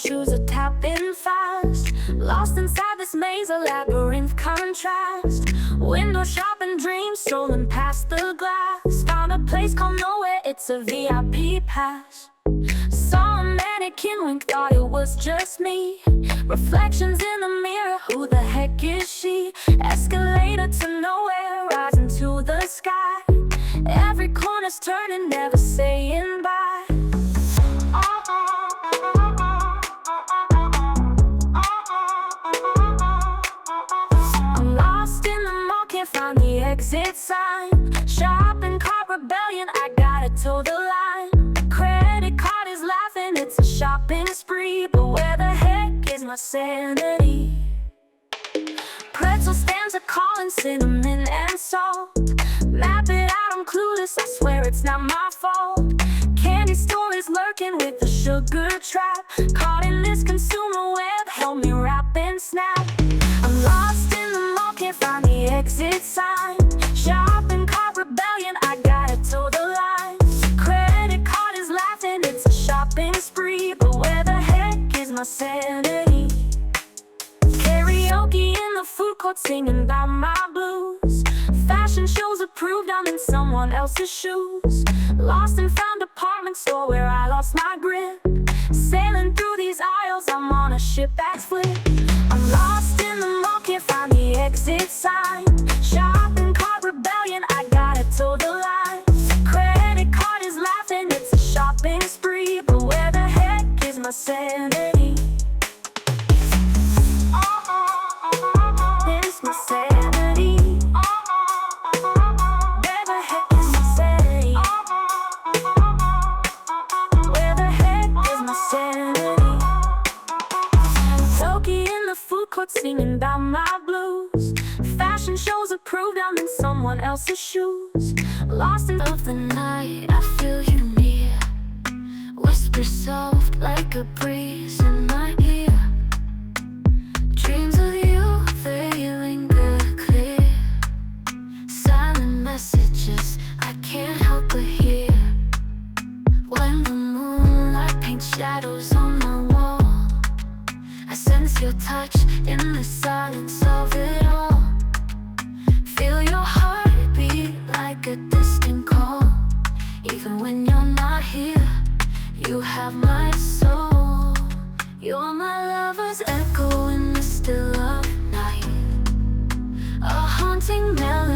shoes are tapping fast. Lost inside this maze, a labyrinth contrast. Window shopping dreams, strolling past the glass. Found a place called nowhere, it's a VIP pass. Saw a mannequin wink, thought it was just me. Reflections in the mirror, who the heck is she? Escalator to nowhere, rising to the sky. Every corner's turning, never saying bye. I'm lost in the mall, can't find the exit sign. Shopping cart rebellion, I gotta toe the line. Credit card is laughing, it's a shopping spree. But where the heck is my sanity? Pretzel stands are calling, cinnamon and salt. Map it out, I'm clueless, I swear it's not my fault. Candy store is lurking with the sugar trap. Caught in this consumer web, help me wrap and snap. I'm lost in the mall, can't find the exit sign. Shopping cart rebellion, I gotta toe the line. Credit card is laughing, it's a shopping spree. But where the heck is my sanity? Karaoke in the food court, singing about my blues. Fashion shows approved, I'm in someone else's shoes. Lost and found department store where I lost my grip. Sailing through these aisles, I'm on a ship that's flip. I'm lost in the mall, can't find the exit sign. Shopping cart rebellion, I gotta toe the line. Credit card is laughing, it's a shopping spree. But where the heck is my sanity? Where's my sanity? Where the heck is my sanity? Where the heck is my sanity? Toki in the food court, singing about my blues. Fashion shows approved, I'm in someone else's shoes. Lost in of the night, I feel you near. Whisper soft like a breeze in my ear. Dreams of you, they linger clear. Silent messages I can't help but hear. When the moonlight paints shadows on my wall, I sense your touch in the silence of it all. Feel your heartbeat like a distant call. Even when you're not here, you have my soul. You're my lover's echo in the still of night. A haunting melody